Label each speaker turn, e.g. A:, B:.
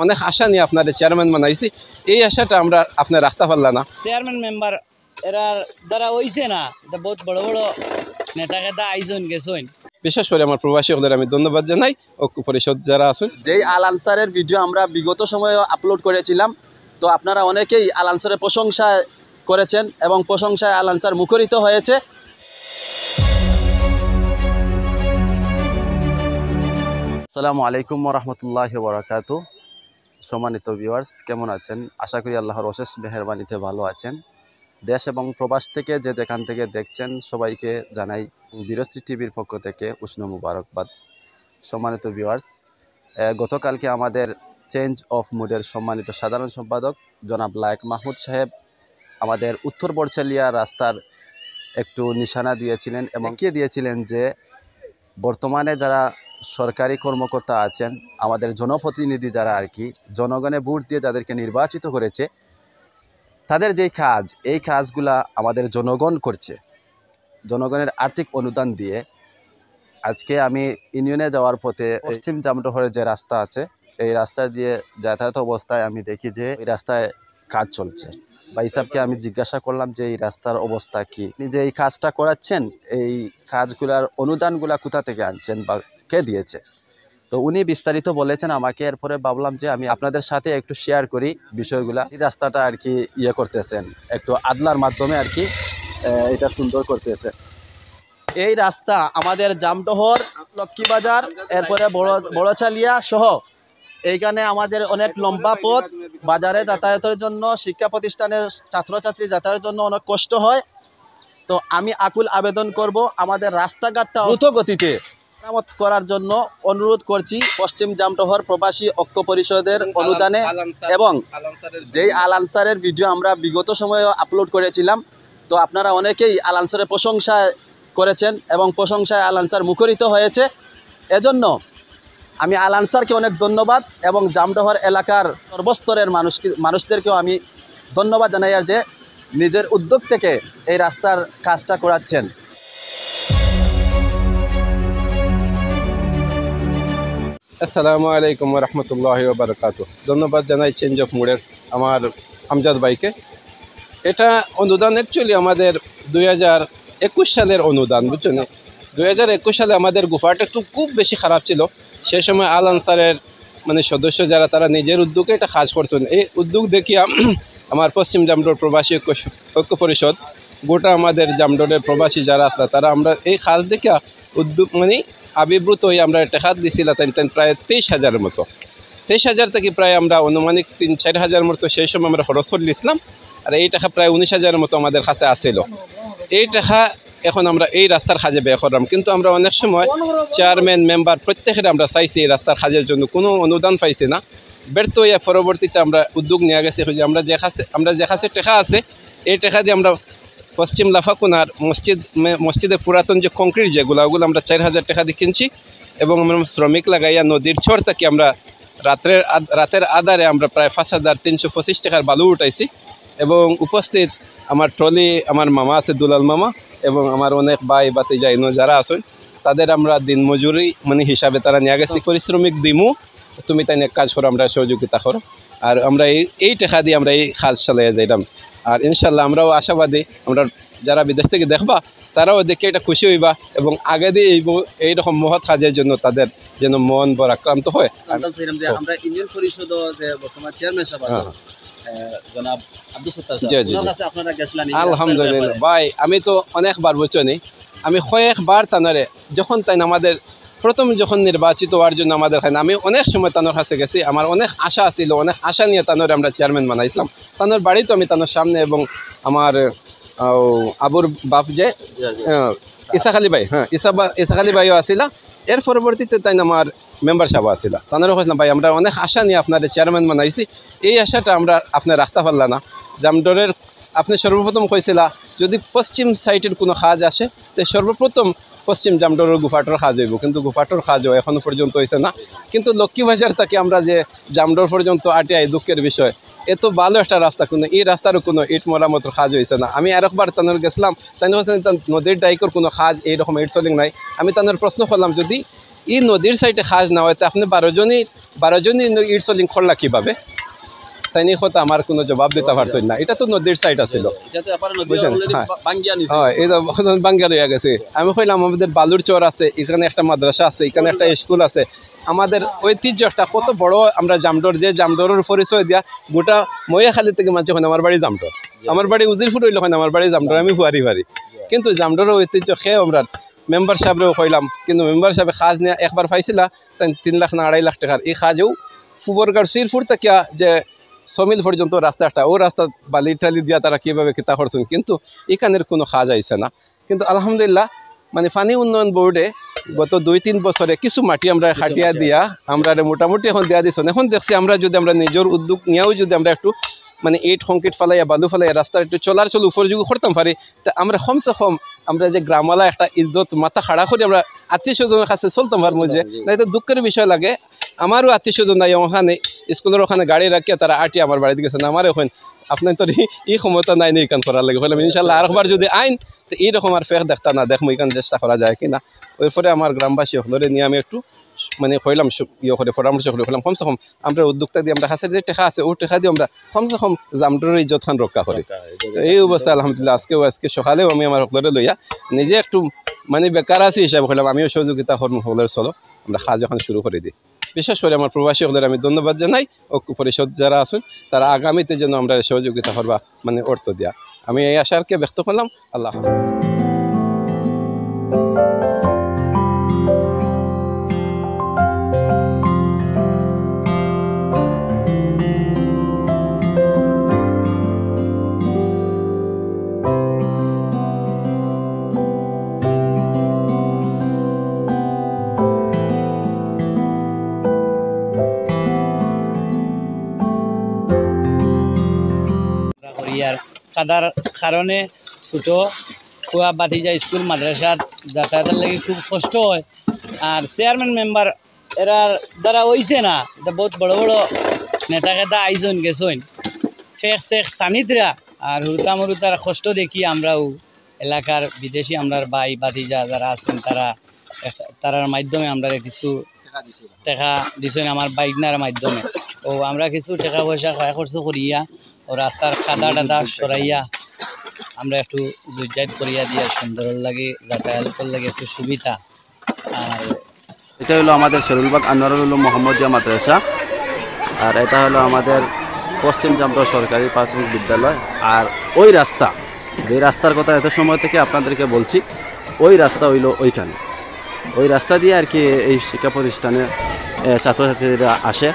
A: অনেক আশা নিয়ে আপনার চেয়ারম্যান বানাইছি, এই আশাটা আমরা আপনার রাখতে পারলাম না।
B: চেয়ারম্যান মেম্বার এরা দ্বারা হইছে না, বহুত বড় বড় নেতাকে দা আইজন গেছেন।
A: বিশেষ করে আমার প্রবাসী হলের আমি ধন্যবাদ জানাই, ঐক্য পরিষদ যারা আছেন।
C: যেই আল আনসারের ভিডিও আমরা বিগত সময়ে আপলোড করেছিলাম, তো আপনারা অনেকেই আল আনসারের প্রশংসা করেছেন এবং প্রশংসায় আল আনসার মুখরিত হয়েছে। আসসালামু আলাইকুম ওয়া বারাকাতুহু। সম্মানিত ভিউয়ার্স, কেমন আছেন? আশা করি আল্লাহর অশেষ মেহেরবানিতে ভালো আছেন। দেশ এবং প্রবাস থেকে যে যেখান থেকে দেখছেন সবাইকে জানাই বীরশ্রী টিভির পক্ষ থেকে উষ্ণ মুবারকবাদ। সম্মানিত ভিউয়ার্স, গতকালকে আমাদের চেঞ্জ অফ মুডের সম্মানিত সাধারণ সম্পাদক জনাব লায়েক মাহমুদ সাহেব আমাদের উত্তর বরছালিয়া রাস্তার একটু নিশানা দিয়েছিলেন এবং দিয়েছিলেন যে বর্তমানে যারা সরকারি কর্মকর্তা আছেন, আমাদের জনপ্রতিনিধি যারা আর কি জনগণে ভোট দিয়ে যাদেরকে নির্বাচিত করেছে, তাদের যেই কাজ, এই কাজগুলা আমাদের জনগণ করছে জনগণের আর্থিক অনুদান দিয়ে। আজকে আমি ইউনিয়নে যাওয়ার পথে পশ্চিম জামডোহরের যে রাস্তা আছে, এই রাস্তা দিয়ে যাতায়াত অবস্থায় আমি দেখি যে এই রাস্তায় কাজ চলছে। ভাই সাহেবকে আমি জিজ্ঞাসা করলাম যে এই রাস্তার অবস্থা কি, যে এই কাজটা করাচ্ছেন, এই কাজগুলার অনুদানগুলা কোথা থেকে আনছেন বা কে দিয়েছে? তো উনি বিস্তারিত বলেছেন আমাকে। এরপরে ভাবলাম যে আমি আপনাদের সাথে একটু শেয়ার করি বিষয়গুলা। এই রাস্তাটা আর কি করতেছেন একটু আদলার মাধ্যমে আর কি এটা সুন্দর করতেছে। এই রাস্তা আমাদের জামডোহর, লক্ষ্মীবাজার, এরপরে বড়ছালিয়া সহ এইখানে আমাদের অনেক লম্বা পথ, বাজারে যাতায়াতের জন্য, শিক্ষা প্রতিষ্ঠানের ছাত্রছাত্রী যাতায়াতের জন্য অনেক কষ্ট হয়। তো আমি আকুল আবেদন করব আমাদের রাস্তাঘাটটা দ্রুত গতিতে মেরামত করার জন্য অনুরোধ করছি পশ্চিম জামডোহর প্রবাসী ঐক্য পরিষদের অনুদানে। এবং যেই আল আনসারের ভিডিও আমরা বিগত সময়ে আপলোড করেছিলাম, তো আপনারা অনেকেই আল আনসারের প্রশংসা করেছেন এবং প্রশংসায় আল আনসার মুখরিত হয়েছে। এজন্য আমি আল আনসারকে অনেক ধন্যবাদ এবং জামডোহর এলাকার সর্বস্তরের মানুষদেরকেও আমি ধন্যবাদ জানাই আর যে নিজের উদ্যোগ থেকে এই রাস্তার কাজটা করাচ্ছেন।
A: আসসালামু আলাইকুম রহমতুল্লাহি ওয়া বারাকাতুহু। ধন্যবাদ জানাই চেঞ্জ অফ মুডের আমার আমজাদ ভাইকে। এটা অনুদান অ্যাকচুয়ালি আমাদের 2021 সালের অনুদান, বুঝছেন। 2021 সালে আমাদের গুফাটা একটু খুব বেশি খারাপ ছিল। সেই সময় আল আনসারের সদস্য যারা, তারা নিজের উদ্যোগে এটা কাজ করছেন। এই উদ্যোগ দেখিয়া আমার পশ্চিম জামডোর প্রবাসী ঐক্য পরিষদ, গোটা আমাদের জামডোরের প্রবাসী যারা আছে, তারা আমরা এই কাজ দেখিয়া উদ্যোগ আবির্ভূত হয়ে আমরা টেকাত দিছিলাম প্রায় 23,000 মতো। 23,000 থেকে প্রায় আমরা অনুমানিক 3-4 হাজার মতো সেই সময় আমরা খরচ করলিছিলাম। আর এই টাকা প্রায় 19,000 মতো আমাদের কাছে আসছিল। এই টাকা এখন আমরা এই রাস্তার কাজে ব্যয় করলাম, কিন্তু আমরা অনেক সময় চেয়ারম্যান মেম্বার প্রত্যেকের আমরা চাইছি এই রাস্তার কাজের জন্য, কোনো অনুদান পাইছি না। ব্যর্থ হইয়া পরবর্তীতে আমরা উদ্যোগ নিয়ে গেছি যে আমরা যে কাছে টাকা আছে, এই টাকা দিয়ে আমরা পশ্চিম লাফাকুনার মসজিদের পুরাতন যে কংক্রিট যেগুলো, ওগুলো আমরা 4,000 টাকা দিয়ে কিনছি এবং আমরা শ্রমিক লাগাইয়া নদীর চর থেকে আমরা রাতের আধারে আমরা প্রায় 5,325 টাকার বালু উঠাইছি। এবং উপস্থিত আমার ট্রলি, আমার মামা আছে দুলাল মামা, এবং আমার অনেক ভাই বাতিজা যারা আছেন, তাদের আমরা দিন মজুরি হিসাবে তারা নিয়ে গেছি। পরিশ্রমিক দিমু, তুমি তাই কাজ করো, আমরা সহযোগিতা করো। আর আমরা এই টাকা দিয়ে আমরা এই কাজ চালিয়ে যাইলাম। আর ইনশাল্লাহ আমরাও আশাবাদী, আমরা যারা বিদেশ থেকে দেখবা তারাও দেখে এটা খুশি হইবা এবং আগে দিয়ে এইরকম মহৎ কাজের জন্য তাদের যেন মন বড় আক্রান্ত হয়।
C: আমরা ইউনিয়ন পরিষদ বর্তমান চেয়ারম্যান সাহেব জনাব আব্দুল সত্তার সাহেব, আপনারা গেছিলেন?
A: আলহামদুলিল্লাহ ভাই, আমি তো অনেকবার বুঝছি, আমি কয়েকবার তানারে যখন আমাদের প্রথম যখন নির্বাচিত হওয়ার জন্য আমাদের আমি অনেক সময় তানোর কাছে গেছি। আমার অনেক আশা ছিল, অনেক আশা নিয়ে তানোর আমরা চেয়ারম্যান বানাইছিলাম। তানোর বাড়ি তো আমি তানোর সামনে, এবং আমার আবুর বাপ যে ইসাক আলী ভাই, ইসাক আলী ভাইও আসিলা। এর পরবর্তীতে আমার মেম্বার সাহেব আসিলা। তানোরও কইলাম ভাই, আমরা অনেক আশা নিয়ে আপনার চেয়ারম্যান বানাইছি, এই আশাটা আমরা আপনার রাখতে পারলাম না। জামডোরের আপনি সর্বপ্রথম কইছিলা যদি পশ্চিম সাইডের কোনো কাজ আসে, তো সর্বপ্রথম পশ্চিম জামডোরের গুফাটোর কাজ হইব, কিন্তু গুফাটোর কাজও এখনও পর্যন্ত হইতে না। কিন্তু লক্ষ্মীবাজার থেকে আমরা যে জামডোর পর্যন্ত আটিয়াই, দুঃখের বিষয়, এত ভালো একটা রাস্তা, কোনো এই রাস্তারও কোনো ইট মরামতের কাজ হয়েছে না। আমি আরেকবার তানোর গেছিলাম, তাই নদীর ডাইকর কোনো কাজ এইরকম ইট সোলিং নাই। আমি তানোর প্রশ্ন করলাম যদি এই নদীর সাইডে খাজ না হয়তো আপনি 12জনই ইট সলিং করলা কীভাবে, তাই নিয়ে কথা আমার কোনো জবাব দিতে পারছেন না। এটা তো নদীর সাইড আছিল, এই বাঙ্গিয়া লইয়া গেছে। আমি কইলাম আমাদের বালুর চর আছে, এখানে একটা মাদ্রাসা আছে, এখানে একটা স্কুল আছে, আমাদের ঐতিহ্যটা কত বড়। আমরা জামডর যে জামডরের পরিচয় দিয়া গোটা মহিয়াখালী থেকে মানুষ হয় আমার বাড়ি জামডর, আমার বাড়ি উজিরপুর হইলে হয় আমার বাড়ি জামডর, আমি ফুয়ারি বাড়ি। কিন্তু জামডরের ঐতিহ্য খেয়ে আমরা মেম্বার সাহেবরেও কইলাম, কিন্তু মেম্বার সাহেব খাজ নিয়ে একবার পাইছিলা 3 লাখ না 2.5 লাখ টাকার। এই খাজেও ফুবরগাঁর শিরপুর থেকে যে সমিল পর্যন্ত রাস্তাটা, ও রাস্তা বালি টালি দিয়া তারা কীভাবে কিতা করছেন, কিন্তু এখানের কোনো খাজ আইছে না। কিন্তু আলহামদুলিল্লাহ মানে পানি উন্নয়ন বোর্ডে গত 2-3 বছরে কিছু মাটি আমরা হাটিয়া দিয়া আমরা মোটামুটি এখন দেওয়া দিচ্ছেন। এখন দেখছি আমরা যদি আমরা নিজের উদ্যোগ নিয়েও যদি আমরা একটু মানে ইট কংক্রিট ফালাইয়া বালু ফালাইয়া রাস্তার একটু চলাচল উপযোগী করতাম পারি, তা আমরা কমসে কম আমরা যে গ্রামওয়ালা একটা ইজ্জত মাথা খাড়া করে আমরা আত্মীয় স্বজনের কাছে চলতাম পারবো। যে না, এটা দুঃখের বিষয় লাগে, আমারও আত্মীয় স্বজন নাই ওখানে, স্কুলের ওখানে গাড়ি রাখিয়া তারা আটি আমার বাড়িতে গেছে না, আমার এখন আপনার তো এই ক্ষমতা নাই এই কান করার লাগে। বললাম ইনশাল্লাহ আরেকবার যদি আইন তো এইরকম আর ফেক দেখতা না, দেখবো এখানে চেষ্টা করা যায় কিনা। ওইপরে আমার গ্রামবাসী হলরে নিয়ে আমি একটু মানে কইলাম ইয়ে করে পরামর্শ করে কইলাম কমসে কম আমরা উদ্যোক্তা দিয়ে আমরা কাছের যে টাকা আছে ওই টাকা দিয়ে আমরা কমসে কম জামডরের ইজ্জত খান রক্ষা করি। এই অবস্থা আলহামদুলিল্লাহ আজকে সকালেও আমি আমার হলরে লইয়া নিজে একটু মানে বেকার আছি হিসাবে কইলাম আমিও সহযোগিতা করবো হলের, চলো আমরা কাজ এখন শুরু করে দিই। বিশেষ করে আমার প্রবাসী হলের আমি ধন্যবাদ জানাই, ঐক্য পরিষদ যারা আছেন তারা আগামীতে যেন আমরা সহযোগিতা করবা মানে অর্থ দিয়া, আমি এই আশাকে ব্যক্ত করলাম। আল্লাহ হাফেজ।
B: আর কাদার কারণে ছোটো কুয়া বাতিজা স্কুল মাদ্রাসার যাতায়াতের লাগে খুব কষ্ট হয়। আর চেয়ারম্যান মেম্বার এরার দ্বারা হইছে না, এটা বহুত বড় বড় নেতাকেতা আইজন গেছেন ফেক শেখ সানিতরা, আর হুরুতা মুরুতার কষ্ট দেখি আমরাও এলাকার বিদেশি আমরার ভাই বাতিজা যারা আছেন তারার মাধ্যমে আমরা কিছু টাকা দিছেন আমার বাইকনার মাধ্যমে। ও আমরা কিছু টাকা পয়সা খরচ খরচ করিয়া ও রাস্তার কাদা টাদা সরাইয়া আমরা একটু জুজাইত করিয়া দিয়া সুন্দর লাগে, যাতায়াতের লাগে একটু সুবিধা। আর
C: এটা হলো আমাদের শরীলবাগ আনোয়ারুল মোহাম্মদিয়া মাদ্রাসা, আর এটা হলো আমাদের পশ্চিম জামডর সরকারি প্রাথমিক বিদ্যালয়। আর ওই রাস্তা, যে রাস্তার কথা এত সময় থেকে আপনাদেরকে বলছি, ওই রাস্তা হইল ওইখানে, ওই রাস্তা দিয়ে আর কি এই শিক্ষা প্রতিষ্ঠানে ছাত্রছাত্রীরা আসে।